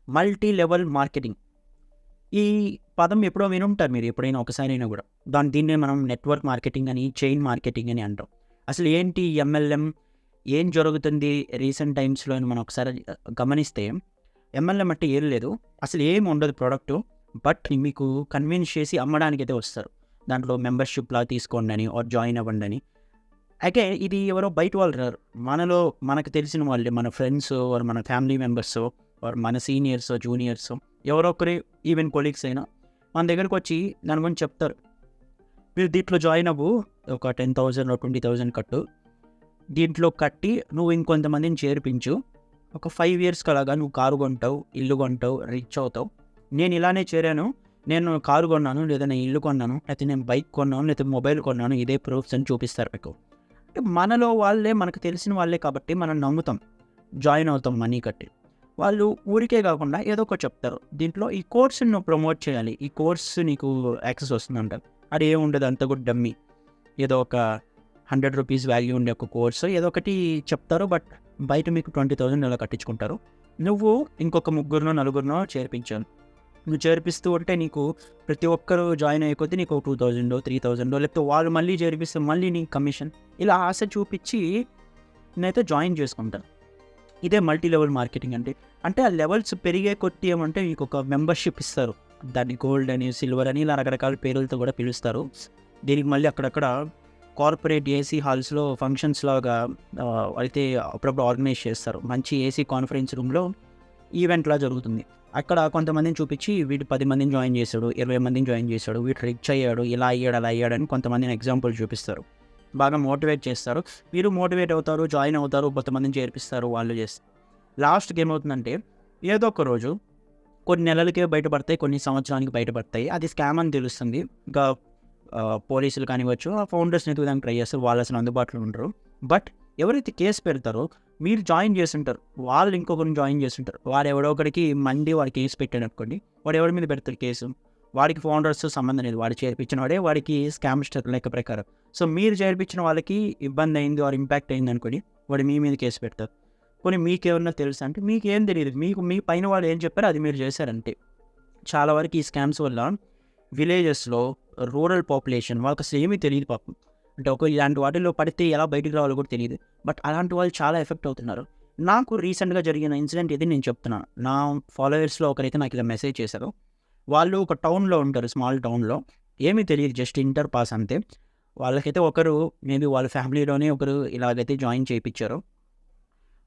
Multi level marketing. ఈ పదం ఎప్పుడో వినుంటారు మీరు ఎప్పుడైనా ఒకసారైనా గూడా. దీన్నే మనం నెట్వర్క్ మార్కెటింగ్ అని, చైన్ మార్కెటింగ్ అని అంటాం. అసలు ఏంటి ఎంఎల్ఎం? ఏం జరుగుతుంది రీసెంట్ టైమ్స్‌లో అని మనం ఒకసారి గమనిస్తే, ఎంఎల్ఎం అంటే ఏం లేదు. అసలు ఏమి ఉండదు ప్రొడక్టు. బట్ మీకు కన్విన్స్ చేసి అమ్మడానికైతే వస్తారు. దాంట్లో మెంబర్‌షిప్‌లా తీసుకోండని ఆర్ జాయిన్ అవ్వండని. అయితే ఇది ఎవరో బయట వాళ్ళు రారు. మనకు తెలిసిన వాళ్ళే, మన ఫ్రెండ్సో ఆర్ మన ఫ్యామిలీ మెంబర్సో ఆర్ మన సీనియర్సో, జూనియర్సో ఎవరో ఒకరు, ఈవెన్ కొలీగ్స్ అయినా మన దగ్గరకొచ్చి దాని గురించి చెప్తారు. "మీరు దీంట్లో జాయిన్ అవ్వు. ఒక 10,000 20,000 కట్టు. దీంట్లో కట్టి నువ్వు ఇంకొంతమందిని చేర్పించు. ఒక 5 ఇయర్స్‌కి అలాగా నువ్వు కారు కొంటావు, ఇల్లు కొంటావు, రిచ్ అవుతావు. నేను ఇలానే చేరాను. నేను కారు కొన్నాను, లేదా నేను ఇల్లు కొన్నాను, లేకపోతే నేను బైక్ కొన్నాను, లేకపోతే మొబైల్ కొన్నాను. ఇదే ప్రూఫ్స్" అని చూపిస్తారు మీకు. అంటే మనలో వాళ్ళే, మనకు తెలిసిన వాళ్ళే కాబట్టి మనం నమ్ముతాం. జాయిన్ అవుతాం మనీ కట్టి. వాళ్ళు ఊరికే కాకుండా ఏదో ఒకటి చెప్తారు. దీంట్లో ఈ కోర్స్‌ని నువ్వు ప్రమోట్ చేయాలి. ఈ కోర్స్ నీకు యాక్సెస్ వస్తుందంటారు. అది ఏముండదు, అంతా కూడా డమ్మీ. ఏదో ఒక ₹100 వాల్యూ ఉండే ఒక కోర్స్ ఏదో ఒకటి చెప్తారు. బట్ బయట మీకు 20,000 అలా కట్టించుకుంటారు. నువ్వు ఇంకొక ముగ్గురినో, నలుగురినో చేర్పించాలి. నువ్వు చేర్పిస్తూ ఉంటే నీకు ప్రతి ఒక్కరు జాయిన్ అయ్యే కొద్దీ నీకు 2,000 3,000 లేకపోతే వాళ్ళు మళ్ళీ చేర్పిస్తే మళ్ళీ నీకు కమిషన్. ఇలా ఆశ చూపించి నేనైతే జాయిన్ చేసుకుంటాను. ఇదే మల్టీ లెవెల్ మార్కెటింగ్ అంటే. అంటే ఆ లెవెల్స్ పెరిగే కొద్దీ ఏమంటే మీకు ఒక మెంబర్షిప్ ఇస్తారు. దాన్ని గోల్డ్ అని, సిల్వర్ అని ఇలా రకరకాల పేర్లతో కూడా పిలుస్తారు. దీనికి మళ్ళీ అక్కడక్కడ కార్పొరేట్ ఏసీ హాల్స్‌లో ఫంక్షన్స్ లాగా అయితే అప్పుడప్పుడు ఆర్గనైజ్ చేస్తారు. మంచి ఏసీ కాన్ఫరెన్స్ రూమ్‌లో ఈవెంట్‌లా జరుగుతుంది. అక్కడ కొంతమందిని చూపించి వీడు 10 మందిని జాయిన్ చేశాడు, 20 మందిని జాయిన్ చేశాడు, వీడు రిచ్ అయ్యాడు, ఇలా అయ్యాడు, అలా అయ్యాడని కొంతమందిని ఎగ్జాంపుల్ చూపిస్తారు. బాగా మోటివేట్ చేస్తారు. మీరు మోటివేట్ అవుతారు, జాయిన్ అవుతారు, కొంతమందిని చేర్పిస్తారు, వాళ్ళు చేస్తారు. లాస్ట్‌కి ఏమవుతుందంటే ఏదో ఒక రోజు కొన్ని నెలలకే బయటపడతాయి, కొన్ని సంవత్సరానికి బయటపడతాయి. అది స్కామ్ అని తెలుస్తుంది. ఇంకా పోలీసులు కానివ్వచ్చు, ఆ ఫౌండర్స్‌ని ఎతుకుదానికి ట్రై చేస్తారు. వాళ్ళు అసలు అందుబాటులో ఉండరు. బట్ ఎవరైతే కేసు పెడతారో మీరు జాయిన్ చేసుంటారు. వాళ్ళు ఇంకొకరిని జాయిన్ చేసుంటారు. వాడు ఎవడో ఒకడికి మండి వాడు కేసు పెట్టాడనుకోండి. వాడు ఎవరి మీద పెడతాడు కేసు? వాడికి ఫౌండర్స్‌తో సంబంధం లేదు. వాడు చేర్పించిన వాడే వాడికి స్కామ్‌స్టర్ లెక్క ప్రకారం. సో మీరు చేర్పించిన వాళ్ళకి ఇబ్బంది అయింది ఆర్ ఇంపాక్ట్ అయిందనుకోండి, వాడు మీ మీద కేసు పెడతారు. పోనీ మీకేమన్నా తెలుసా అంటే మీకేం తెలీదు. మీ పైన వాళ్ళు ఏం చెప్పారో అది మీరు చేశారంతే. చాలా వరకు ఈ స్కామ్స్ వల్ల విలేజెస్‌లో రూరల్ పాపులేషన్ వాళ్ళకసలు ఏమీ తెలీదు పాపం. అంటే ఇలాంటి వాటిల్లో పడితే ఎలా బయటికి రావాలో కూడా తెలీదు. బట్ అలాంటి వాళ్ళు చాలా ఎఫెక్ట్ అవుతున్నారు. నాకు రీసెంట్‌గా జరిగిన ఇన్సిడెంట్ ఇది నేను చెప్తున్నాను. నా ఫాలోవర్స్‌లో ఒకరైతే నాకు ఇలా మెసేజ్ చేశారు. వాళ్ళు ఒక టౌన్‌లో ఉంటారు, స్మాల్ టౌన్‌లో. ఏమీ తెలీదు, జస్ట్ ఇంటర్ పాస్ అంతే. వాళ్ళకైతే ఒకరు మేబీ వాళ్ళ ఫ్యామిలీలోనే ఒకరు ఇలాగైతే జాయిన్ చేపిచ్చారు.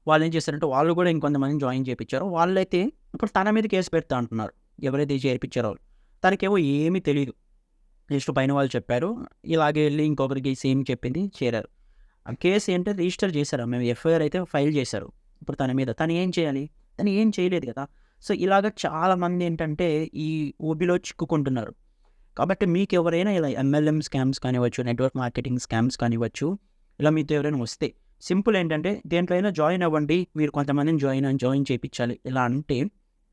వాళ్ళేం చేశారంటే వాళ్ళు కూడా ఇంకొంతమందిని జాయిన్ చేపిచ్చారు. వాళ్ళైతే ఇప్పుడు తన మీద కేసు పెడతా అంటున్నారు. ఎవరైతే చేర్పిచ్చారో వాళ్ళు. తనకేమో ఏమీ తెలీదు. జస్ట్ పైన వాళ్ళు చెప్పారు. ఇలాగే ఎళ్లి ఇంకొకరికి సేమ్ చెప్పింది, చేరారు. ఆ కేస్ ఏంటో రిజిస్టర్ చేశారు. మేము ఎఫ్ఐఆర్ అయితే ఫైల్ చేశారు. ఇప్పుడు తన మీద. తను ఏం చేయాలి? తను ఏం చేయలేదు కదా! సో, ఇలాగ చాలామంది ఏంటంటే ఈ ఊబిలో చిక్కుకుంటున్నారు. కాబట్టి మీకెవరైనా ఇలా ఎంఎల్ఎం స్కామ్స్ కానివ్వచ్చు, నెట్వర్క్ మార్కెటింగ్ స్కామ్స్ కానివ్వచ్చు, ఇలా మీతో ఎవరైనా వస్తే సింపుల్ ఏంటంటే దేంట్లో అయినా జాయిన్ అవ్వండి. మీరు కొంతమందిని జాయిన్ చేపిచ్చాలి. ఇలా అంటే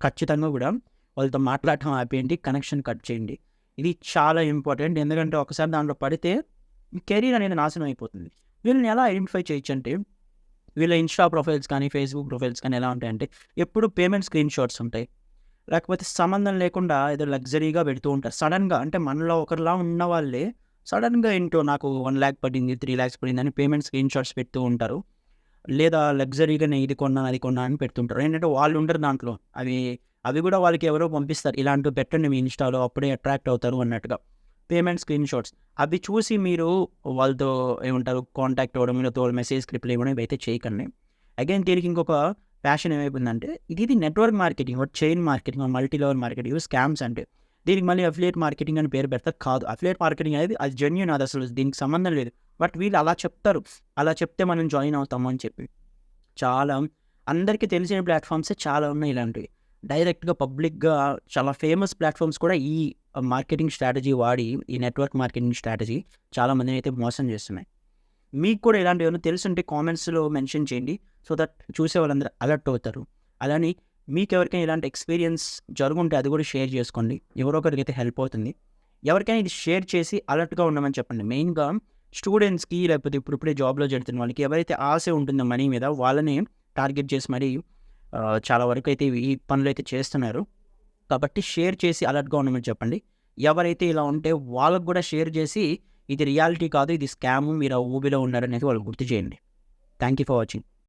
ఖచ్చితంగా కూడా వాళ్ళతో మాట్లాడటం ఆపేయండి. కనెక్షన్ కట్ చేయండి. ఇది చాలా ఇంపార్టెంట్. ఎందుకంటే ఒకసారి దాంట్లో పడితే మీ కెరీర్ అనేది నాశనం అయిపోతుంది. వీళ్ళని ఎలా ఐడెంటిఫై చేయొచ్చంటే వీళ్ళ ఇన్‌స్టా ప్రొఫైల్స్ కానీ, ఫేస్‌బుక్ ప్రొఫైల్స్ కానీ ఎలా ఉంటాయంటే ఎప్పుడు పేమెంట్ స్క్రీన్ షాట్స్ ఉంటాయి. లేకపోతే సంబంధం లేకుండా ఏదో లగ్జరీగా పెడుతూ ఉంటారు. సడెన్‌గా అంటే మనలో ఒకరిలా ఉన్న వాళ్ళే సడెన్‌గా ఏంటో నాకు 1,00,000 పడింది, 3,00,000 పడిందని పేమెంట్ స్క్రీన్ షాట్స్ పెడుతూ ఉంటారు. లేదా లగ్జరీగా నేను ఇది కొన్నాను, అది కొన్నాను అని పెడుతుంటారు. ఏంటంటే వాళ్ళు ఉండరు దాంట్లో. అవి కూడా వాళ్ళకి ఎవరో పంపిస్తారు. ఇలాంటివి పెట్టండి మీ ఇన్‌స్టాలో అప్పుడే అట్రాక్ట్ అవుతారు అన్నట్టుగా. Payment screen shots. అవి చూసి మీరు వాళ్ళతో ఏమంటారు కాంటాక్ట్ అవ్వడం, లేకపోతే వాళ్ళ మెసేజ్‌కి రిప్లై ఇవ్వడం ఇవైతే చేయకండి. అగైన్ దీనికి ఇంకొక ఫ్యాషన్ ఏమైపోయిందంటే ఇది network marketing, chain marketing, multi level marketing, ఇవి స్కామ్స్ అంటే. దీనికి మళ్ళీ అఫిలియేట్ మార్కెటింగ్ అని పేరు పెడతారు. కాదు. అఫిలియేట్ మార్కెటింగ్ అనేది అది జెన్యూన్, అది అసలు దీనికి సంబంధం లేదు. బట్ వీళ్ళు అలా చెప్తారు. అలా చెప్తే మనం జాయిన్ అవుతాము అని చెప్పి. చాలా అందరికీ తెలిసిన ప్లాట్‌ఫామ్సే చాలా ఉన్నాయి ఇలాంటివి. డైరెక్ట్‌గా పబ్లిక్‌గా చాలా ఫేమస్ ప్లాట్‌ఫామ్స్ కూడా ఈ మార్కెటింగ్ స్ట్రాటజీ వాడి, ఈ నెట్వర్క్ మార్కెటింగ్ స్ట్రాటజీ చాలా మందినైతే మోసం చేస్తున్నాయి. మీకు కూడా ఇలాంటివి ఏమైనా తెలుసుంటే కామెంట్స్‌లో మెన్షన్ చేయండి. సో దట్ చూసే వాళ్ళందరూ అలర్ట్ అవుతారు. అలానే మీకెవరికైనా ఇలాంటి ఎక్స్‌పీరియన్స్ జరుగుంటే అది కూడా షేర్ చేసుకోండి. ఎవరో ఒకరికైతే హెల్ప్ అవుతుంది. ఎవరికైనా ఇది షేర్ చేసి అలర్ట్‌గా ఉండమని చెప్పండి. మెయిన్‌గా స్టూడెంట్స్‌కి లేకపోతే ఇప్పుడిప్పుడే జాబ్‌లో చేరుతున్న వాళ్ళకి ఎవరైతే ఆశ ఉంటుందో మనీ మీద వాళ్ళని టార్గెట్ చేసి మరీ చాలా వరకు అయితే ఈ పనులైతే చేస్తున్నారు. కాబట్టి షేర్ చేసి అలర్ట్‌గా ఉండమని చెప్పండి. ఎవరైతే ఇలా ఉంటే వాళ్ళకి గూడా షేర్ చేసి ఇది రియాలిటీ కాదు, ఇది స్కాము, మీరు ఆ ఊబిలో ఉన్నారనేది వాళ్ళకి గుర్తు చేయండి. Thank you for watching.